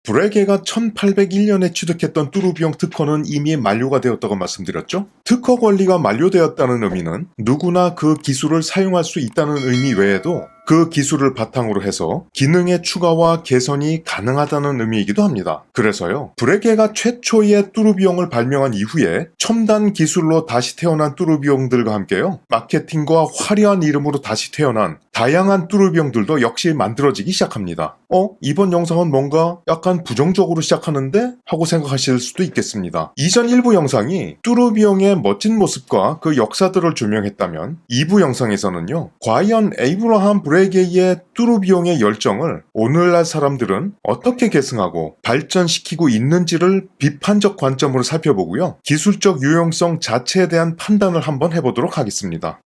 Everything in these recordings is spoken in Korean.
브레게가 1801년에 취득했던 뚜루비용 특허는 이미 만료가 되었다고 말씀드렸죠? 특허 권리가 만료되었다는 의미는 누구나 그 기술을 사용할 수 있다는 의미 외에도 그 기술을 바탕으로 해서 기능의 추가와 개선이 가능하다는 의미이기도 합니다. 그래서요, 브레게가 최초의 뚜루비용을 발명한 이후에 첨단 기술로 다시 태어난 뚜루비용들과 함께요, 마케팅과 화려한 이름으로 다시 태어난 다양한 뚜루비용들도 역시 만들어지기 시작합니다. 이번 영상은 뭔가 약간 부정적으로 시작하는데? 하고 생각하실 수도 있겠습니다. 이전 1부 영상이 뚜루비용의 멋진 모습과 그 역사들을 조명했다면 2부 영상에서는요, 과연 에이브러함 브레게의 뚜루비용의 열정을 오늘날 사람들은 어떻게 계승하고 발전시키고 있는지를 비판적 관점으로 살펴보고요, 기술적 유용성 자체에 대한 판단을 한번 해보도록 하겠습니다.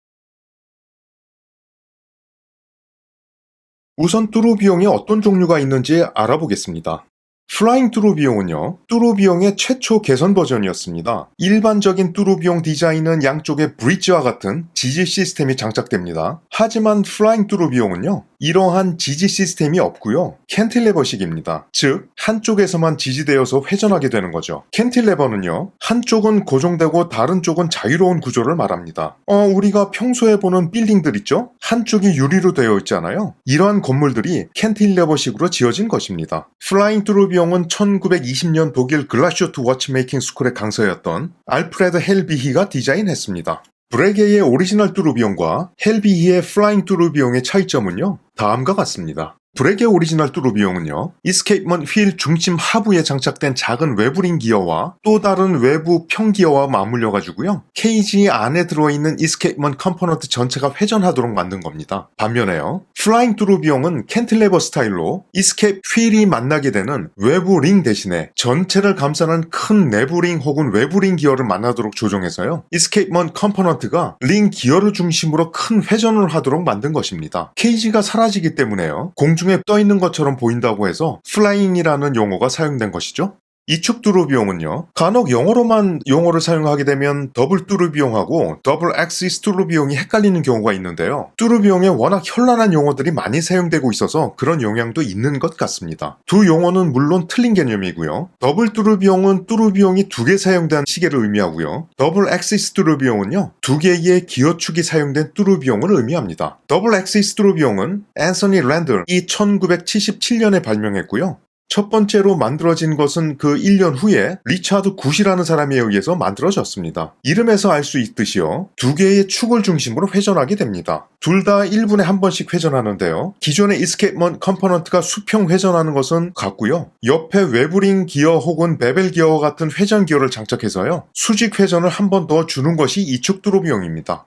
우선 뚜루비용이 어떤 종류가 있는지 알아보겠습니다. 플라잉 뚜루비용은요, 뚜루비용의 최초 개선 버전이었습니다. 일반적인 뚜루비용 디자인은 양쪽에 브릿지와 같은 지지 시스템이 장착됩니다. 하지만 플라잉 뚜루비용은요, 이러한 지지 시스템이 없고요, 캔틸레버식입니다. 즉, 한쪽에서만 지지되어서 회전하게 되는 거죠. 캔틸레버는요, 한쪽은 고정되고 다른 쪽은 자유로운 구조를 말합니다. 우리가 평소에 보는 빌딩들 있죠? 한쪽이 유리로 되어 있잖아요. 이러한 건물들이 캔틸레버식으로 지어진 것입니다. 플라잉 뚜루비용은 1920년 독일 글라슈트 워치메이킹 스쿨의 강사였던 알프레드 헬비히가 디자인했습니다. 브레게의 오리지널 뚜루비용과 헬비히의 플라잉 뚜루비용의 차이점은요, 다음과 같습니다. 브레게 오리지널 뚜루비용은요, 이스케이프먼 휠 중심 하부에 장착된 작은 외부링 기어와 또 다른 외부 평기어와 맞물려가지고요, 케이지 안에 들어있는 이스케이프먼 컴포넌트 전체가 회전하도록 만든 겁니다. 반면에요, 플라잉 뚜루비용은 캔틸레버 스타일로 이스케이프 휠이 만나게 되는 외부 링 대신에 전체를 감싸는 큰 내부 링 혹은 외부 링 기어를 만나도록 조정해서요, 이스케이프먼 컴포넌트가 링 기어를 중심으로 큰 회전을 하도록 만든 것입니다. 케이지가 사라지기 때문에요, 공중에 떠 있는 것처럼 보인다고 해서 플라잉이라는 용어가 사용된 것이죠. 이축 뚜루비용은요, 간혹 영어로만 용어를 사용하게 되면 더블 뚜루비용하고 더블 엑시스 뚜루비용이 헷갈리는 경우가 있는데요. 뚜루비용에 워낙 현란한 용어들이 많이 사용되고 있어서 그런 영향도 있는 것 같습니다. 두 용어는 물론 틀린 개념이고요. 더블 뚜루비용은 뚜루비용이 두 개 사용된 시계를 의미하고요. 더블 엑시스 뚜루비용은요, 두 개의 기어축이 사용된 뚜루비용을 의미합니다. 더블 엑시스 뚜루비용은 앤서니 랜들이 1977년에 발명했고요. 첫 번째로 만들어진 것은 그 1년 후에 리차드 굿이라는 사람에 의해서 만들어졌습니다. 이름에서 알 수 있듯이요, 두 개의 축을 중심으로 회전하게 됩니다. 둘 다 1분에 한 번씩 회전하는데요, 기존의 이스케이프먼 컴포넌트가 수평 회전하는 것은 같고요, 옆에 외부링 기어 혹은 베벨 기어와 같은 회전 기어를 장착해서요, 수직 회전을 한 번 더 주는 것이 이축 뚜루비용입니다.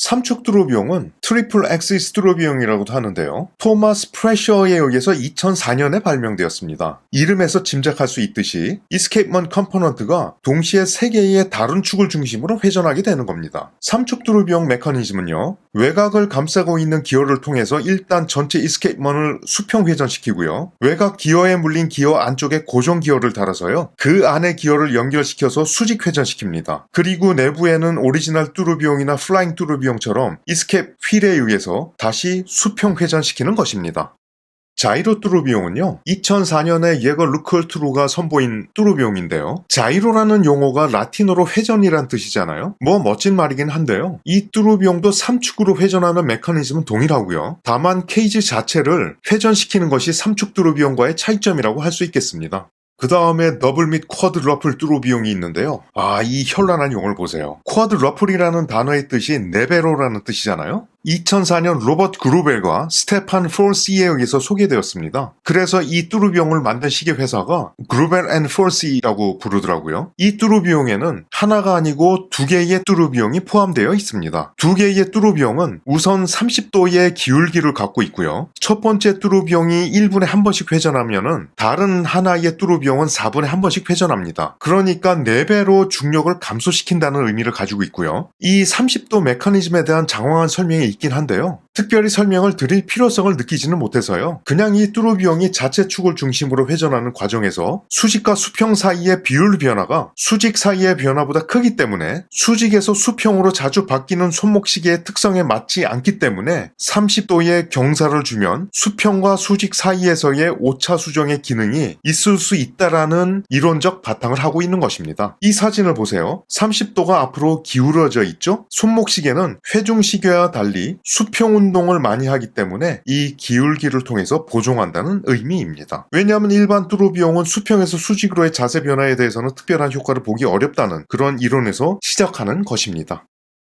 3축 뚜루비용은 트리플 엑시스 뚜루비용이라고도 하는데요, 토마스 프레셔에 의해서 2004년에 발명되었습니다. 이름에서 짐작할 수 있듯이 이스케이프먼 컴포넌트가 동시에 3개의 다른 축을 중심으로 회전하게 되는 겁니다. 3축 뚜루비용 메커니즘은요, 외곽을 감싸고 있는 기어를 통해서 일단 전체 이스케이프먼을 수평 회전시키고요, 외곽 기어에 물린 기어 안쪽에 고정 기어를 달아서요, 그 안에 기어를 연결시켜서 수직 회전시킵니다. 그리고 내부에는 오리지널 뚜루비용이나 플라잉 뚜루비용처럼 이스케이프 휠에 의해서 다시 수평 회전시키는 것입니다. 자이로 뚜루비용은요, 2004년에 예거 루클트루가 선보인 뚜루비용인데요, 자이로라는 용어가 라틴어로 회전이란 뜻이잖아요. 멋진 말이긴 한데요, 이 뚜루비용도 3축으로 회전하는 메커니즘은 동일하고요, 다만 케이지 자체를 회전시키는 것이 3축 뚜루비용과의 차이점이라고 할 수 있겠습니다. 그 다음에 더블 및 쿼드 러플 뚜루비용이 있는데요, 이 현란한 용어를 보세요. 쿼드 러플이라는 단어의 뜻이 네 배로라는 뜻이잖아요. 2004년 로버트 그루벨과 스테판 폴시에 의해서 소개되었습니다. 그래서 이 뚜루비용을 만든 시계 회사가 그루벨 앤 폴시라고 부르더라고요. 이 뚜루비용에는 하나가 아니고 두 개의 뚜루비용이 포함되어 있습니다. 두 개의 뚜루비용은 우선 30도의 기울기를 갖고 있고요. 첫 번째 뚜루비용이 1분에 한 번씩 회전하면은 다른 하나의 뚜루비용은 4분에 한 번씩 회전합니다. 그러니까 4배로 중력을 감소시킨다는 의미를 가지고 있고요. 이 30도 메커니즘에 대한 장황한 설명이 있긴 한데요, 특별히 설명을 드릴 필요성을 느끼지는 못해서요. 그냥 이 뚜루비용이 자체 축을 중심으로 회전하는 과정에서 수직과 수평 사이의 비율 변화가 수직 사이의 변화보다 크기 때문에 수직에서 수평으로 자주 바뀌는 손목시계의 특성에 맞지 않기 때문에 30도의 경사를 주면 수평과 수직 사이에서의 오차 수정의 기능이 있을 수 있다라는 이론적 바탕을 하고 있는 것입니다. 이 사진을 보세요. 30도가 앞으로 기울어져 있죠? 손목시계는 회중시계와 달리 수평 운동을 많이 하기 때문에 이 기울기를 통해서 보정한다는 의미입니다. 왜냐하면 일반 뚜루비용은 수평에서 수직으로의 자세 변화에 대해서는 특별한 효과를 보기 어렵다는 그런 이론에서 시작하는 것입니다.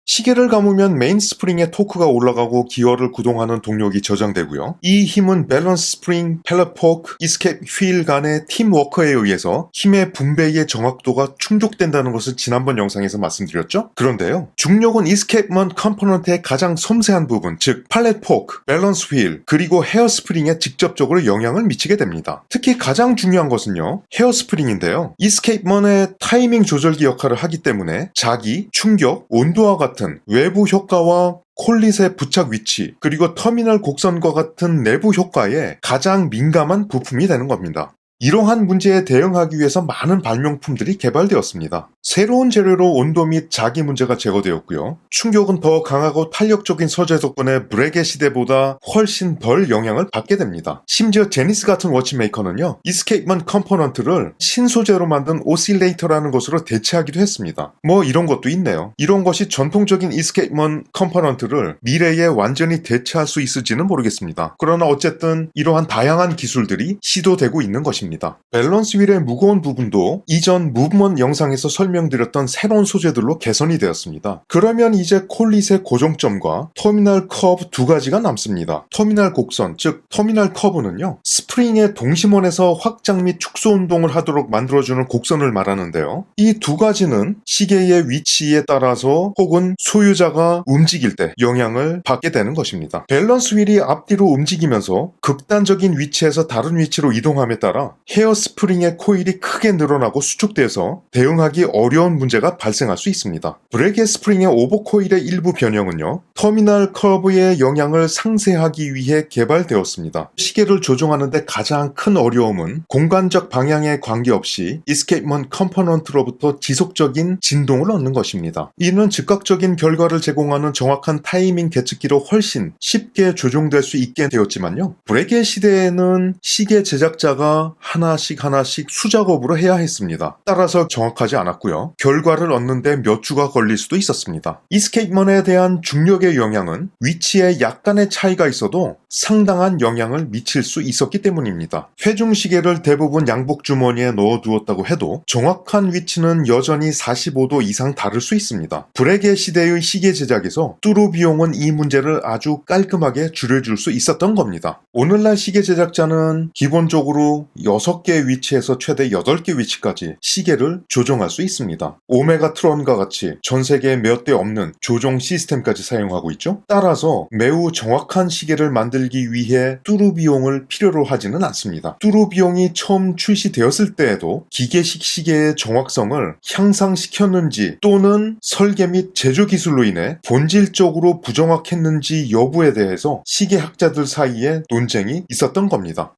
시계를 감으면 메인스프링의 토크가 올라가고 기어를 구동하는 동력이 저장되고요. 이 힘은 밸런스 스프링, 펠럿 포크, 이스케이프 휠 간의 팀워크에 의해서 힘의 분배의 정확도가 충족된다는 것을 지난번 영상에서 말씀드렸죠? 그런데요. 중력은 이스케이프먼트 컴포넌트의 가장 섬세한 부분, 즉 팔렛 포크, 밸런스 휠, 그리고 헤어스프링에 직접적으로 영향을 미치게 됩니다. 특히 가장 중요한 것은요. 헤어스프링인데요. 이스케이프먼트의 타이밍 조절기 역할을 하기 때문에 자기, 충격, 온도와 같은 외부 효과와 콜릿의 부착 위치, 그리고 터미널 곡선과 같은 내부 효과에 가장 민감한 부품이 되는 겁니다. 이러한 문제에 대응하기 위해서 많은 발명품들이 개발되었습니다. 새로운 재료로 온도 및 자기 문제가 제거되었고요. 충격은 더 강하고 탄력적인 소재 덕분에 브레게 시대보다 훨씬 덜 영향을 받게 됩니다. 심지어 제니스 같은 워치메이커는요. 이스케이프먼트 컴포넌트를 신소재로 만든 오실레이터라는 것으로 대체하기도 했습니다. 뭐 이런 것도 있네요. 이런 것이 전통적인 이스케이프먼트 컴포넌트를 미래에 완전히 대체할 수 있을지는 모르겠습니다. 그러나 어쨌든 이러한 다양한 기술들이 시도되고 있는 것입니다. 밸런스 휠의 무거운 부분도 이전 무브먼트 영상에서 설명드렸던 새로운 소재들로 개선이 되었습니다. 그러면 이제 콜릿의 고정점과 터미널 커브 두 가지가 남습니다. 터미널 곡선, 즉 터미널 커브는요. 스프링의 동심원에서 확장 및 축소 운동을 하도록 만들어주는 곡선을 말하는데요. 이 두 가지는 시계의 위치에 따라서 혹은 소유자가 움직일 때 영향을 받게 되는 것입니다. 밸런스 휠이 앞뒤로 움직이면서 극단적인 위치에서 다른 위치로 이동함에 따라 헤어스프링의 코일이 크게 늘어나고 수축돼서 대응하기 어려운 문제가 발생할 수 있습니다. 브레게 스프링의 오버코일의 일부 변형은요. 터미널 커브의 영향을 상쇄하기 위해 개발되었습니다. 시계를 조종하는데 가장 큰 어려움은 공간적 방향에 관계없이 이스케이프먼트 컴포넌트로부터 지속적인 진동을 얻는 것입니다. 이는 즉각적인 결과를 제공하는 정확한 타이밍 계측기로 훨씬 쉽게 조종될 수 있게 되었지만요. 브레게 시대에는 시계 제작자가 하나씩 수작업으로 해야 했습니다. 따라서 정확하지 않았고요. 결과를 얻는데 몇 주가 걸릴 수도 있었습니다. 이스케이프먼트에 대한 중력의 영향은 위치에 약간의 차이가 있어도 상당한 영향을 미칠 수 있었기 때문입니다. 회중시계를 대부분 양복 주머니에 넣어두었다고 해도 정확한 위치는 여전히 45도 이상 다를 수 있습니다. 브레게 시대의 시계 제작에서 뚜루비용은 이 문제를 아주 깔끔하게 줄여줄 수 있었던 겁니다. 오늘날 시계 제작자는 기본적으로 6개 위치에서 최대 8개 위치까지 시계를 조정할 수 있습니다. 오메가트론과 같이 전 세계에 몇 대 없는 조종 시스템까지 사용하고 있죠. 따라서 매우 정확한 시계를 만들기 위해 뚜루비용을 필요로 하지는 않습니다. 뚜루비용이 처음 출시되었을 때에도 기계식 시계의 정확성을 향상시켰는지 또는 설계 및 제조 기술로 인해 본질적으로 부정확했는지 여부에 대해서 시계학자들 사이에 논쟁이 있었던 겁니다.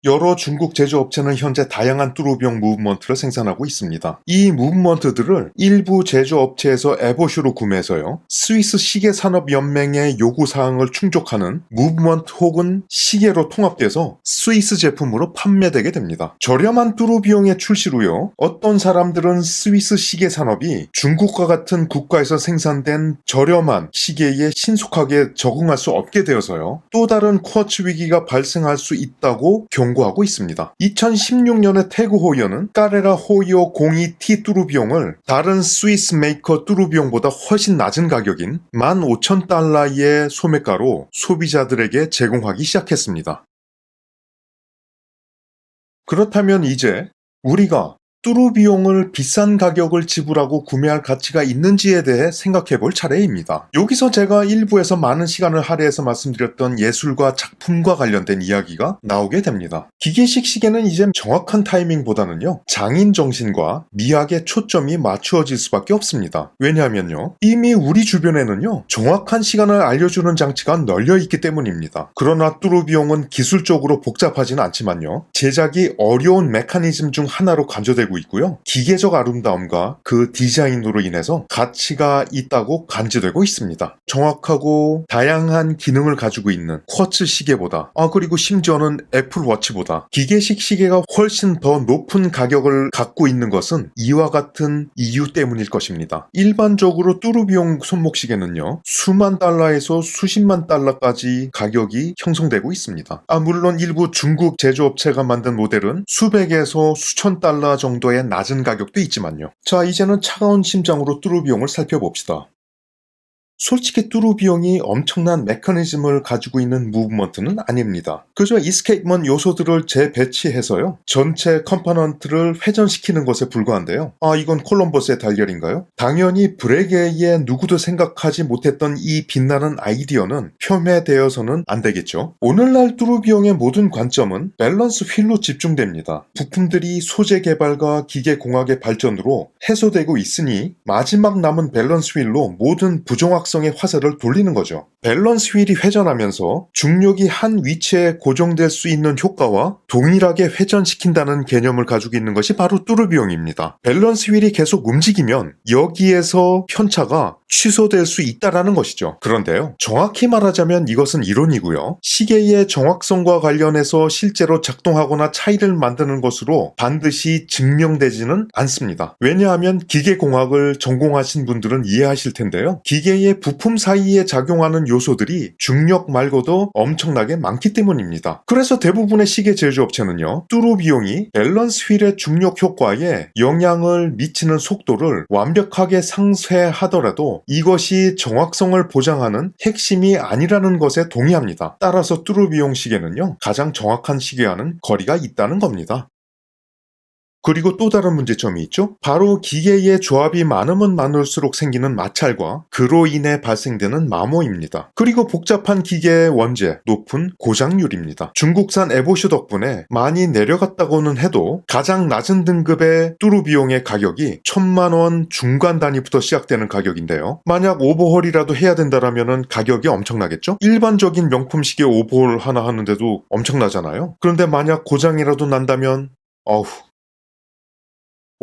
여러 중국 제조업체는 현재 다양한 뚜루비용 무브먼트를 생산하고 있습니다. 이 무브먼트들을 일부 제조업체에서 에보슈로 구매해서요. 스위스 시계산업연맹의 요구사항을 충족하는 무브먼트 혹은 시계로 통합돼서 스위스 제품으로 판매되게 됩니다. 저렴한 뚜루비용의 출시로요. 어떤 사람들은 스위스 시계산업이 중국과 같은 국가에서 생산된 저렴한 시계에 신속하게 적응할 수 없게 되어서요. 또 다른 쿼츠 위기가 발생할 수 있다고 경고하고 있습니다. 2016년에 태그 호이어는 까레라 호이어 02T 뚜루비용을 다른 스위스 메이커 뚜루비용보다 훨씬 낮은 가격인 15,000달러의 소매가로 소비자들에게 제공하기 시작했습니다. 그렇다면 이제 우리가 뚜루 비용을 비싼 가격을 지불하고 구매할 가치가 있는지에 대해 생각해 볼 차례입니다. 여기서 제가 일부에서 많은 시간을 할애해서 말씀드렸던 예술과 작품과 관련된 이야기가 나오게 됩니다. 기계식 시계는 이제 정확한 타이밍보다는요, 장인 정신과 미학의 초점이 맞추어질 수밖에 없습니다. 왜냐하면요, 이미 우리 주변에는요, 정확한 시간을 알려주는 장치가 널려 있기 때문입니다. 그러나 뚜루 비용은 기술적으로 복잡하지는 않지만요, 제작이 어려운 메커니즘 중 하나로 간주되고 있고요, 기계적 아름다움과 그 디자인으로 인해서 가치가 있다고 간주되고 있습니다. 정확하고 다양한 기능을 가지고 있는 쿼츠 시계보다, 그리고 심지어는 애플워치보다 기계식 시계가 훨씬 더 높은 가격을 갖고 있는 것은 이와 같은 이유 때문일 것입니다. 일반적으로 뚜루 비용 손목시계는요, 수만 달러에서 수십만 달러까지 가격이 형성되고 있습니다. 물론 일부 중국 제조업체가 만든 모델은 수백에서 수천 달러 정도의 낮은 가격도 있지만요. 자, 이제는 차가운 심장으로 뚜루 비용을 살펴봅시다. 솔직히 뚜루 비용이 엄청난 메커니즘을 가지고 있는 무브먼트는 아닙니다. 그저 이스케이프먼 요소들을 재배치해서요, 전체 컴포넌트를 회전시키는 것에 불과한데요. 이건 콜럼버스의 달걀인가요? 당연히 브레게이의 누구도 생각하지 못했던 이 빛나는 아이디어는 폄훼되어서는 안 되겠죠. 오늘날 뚜루 비용의 모든 관점은 밸런스 휠로 집중됩니다. 부품들이 소재 개발과 기계공학의 발전으로 해소되고 있으니 마지막 남은 밸런스 휠로 모든 부정확성의 화살을 돌리는 거죠. 밸런스 휠이 회전하면서 중력이 한 위치에 고정될 수 있는 효과와 동일하게 회전시킨다는 개념을 가지고 있는 것이 바로 뚜루 비용입니다. 밸런스 휠이 계속 움직이면 여기에서 편차가 취소될 수 있다라는 것이죠. 그런데요, 정확히 말하자면 이것은 이론이고요, 시계의 정확성과 관련해서 실제로 작동하거나 차이를 만드는 것으로 반드시 증명되지는 않습니다. 왜냐하면 기계공학을 전공하신 분들은 이해하실 텐데요, 기계의 부품 사이에 작용하는 요소들이 중력 말고도 엄청나게 많기 때문입니다. 그래서 대부분의 시계 제조업체는요, 뚜루 비용이 밸런스 휠의 중력 효과에 영향을 미치는 속도를 완벽하게 상쇄하더라도 이것이 정확성을 보장하는 핵심이 아니라는 것에 동의합니다. 따라서 뚜루 비용 시계는요, 가장 정확한 시계와는 거리가 있다는 겁니다. 그리고 또 다른 문제점이 있죠. 바로 기계의 조합이 많으면 많을수록 생기는 마찰과 그로 인해 발생되는 마모입니다. 그리고 복잡한 기계의 원재, 높은 고장률입니다. 중국산 에보슈 덕분에 많이 내려갔다고는 해도 가장 낮은 등급의 뚜루 비용의 가격이 1,000만 원 중간 단위부터 시작되는 가격인데요. 만약 오버홀이라도 해야 된다라면 가격이 엄청나겠죠? 일반적인 명품 시계 오버홀 하나 하는데도 엄청나잖아요. 그런데 만약 고장이라도 난다면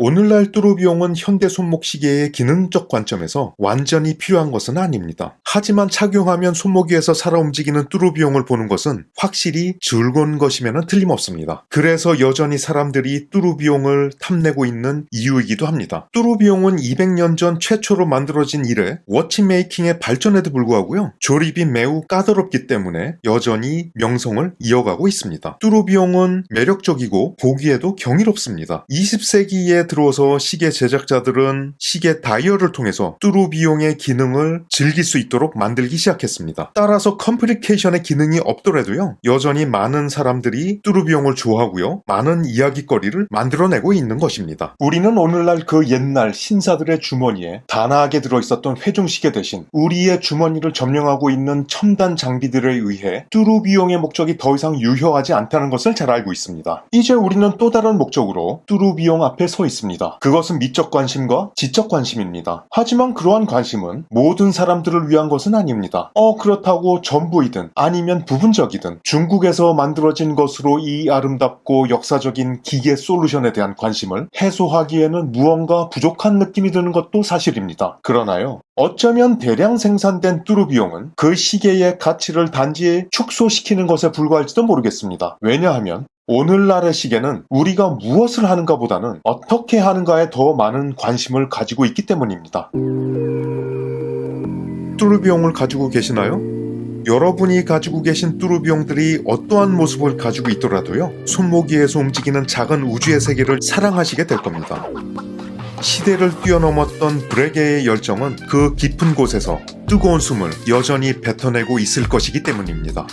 오늘날 뚜루 비용은 현대 손목시계의 기능적 관점에서 완전히 필요한 것은 아닙니다. 하지만 착용하면 손목 위에서 살아 움직이는 뚜루 비용을 보는 것은 확실히 즐거운 것이면 틀림없습니다. 그래서 여전히 사람들이 뚜루 비용을 탐내고 있는 이유이기도 합니다. 뚜루 비용은 200년 전 최초로 만들어진 이래 워치메이킹의 발전에도 불구하고요, 조립이 매우 까다롭기 때문에 여전히 명성을 이어가고 있습니다. 뚜루 비용은 매력적이고 보기에도 경이롭습니다. 20세기에 들어서 시계 제작자들은 시계 다이얼을 통해서 뚜루 비용의 기능을 즐길 수 있도록 만들기 시작했습니다. 따라서 컴플리케이션의 기능이 없더라도요, 여전히 많은 사람들이 뚜루 비용을 좋아하고요, 많은 이야기거리를 만들어내고 있는 것입니다. 우리는 오늘날 그 옛날 신사들의 주머니에 단아하게 들어있었던 회중시계 대신 우리의 주머니를 점령하고 있는 첨단 장비들에 의해 뚜루 비용의 목적이 더 이상 유효하지 않다는 것을 잘 알고 있습니다. 이제 우리는 또 다른 목적으로 뚜루 비용 앞에 서 있습니다. 그것은 미적 관심과 지적 관심입니다. 하지만 그러한 관심은 모든 사람들을 위한 것은 아닙니다. 그렇다고 전부이든 아니면 부분적이든 중국에서 만들어진 것으로 이 아름답고 역사적인 기계 솔루션에 대한 관심을 해소하기에는 무언가 부족한 느낌이 드는 것도 사실입니다. 그러나요, 어쩌면 대량 생산된 뚜루 비용은 그 시계의 가치를 단지 축소시키는 것에 불과할지도 모르겠습니다. 왜냐하면 오늘날의 시계는 우리가 무엇을 하는가 보다는 어떻게 하는가에 더 많은 관심을 가지고 있기 때문입니다. 뚜루 비용을 가지고 계시나요? 여러분이 가지고 계신 뚜루 비용들이 어떠한 모습을 가지고 있더라도요, 손목 위에서 움직이는 작은 우주의 세계를 사랑하시게 될 겁니다. 시대를 뛰어넘었던 브레게의 열정은 그 깊은 곳에서 뜨거운 숨을 여전히 뱉어내고 있을 것이기 때문입니다.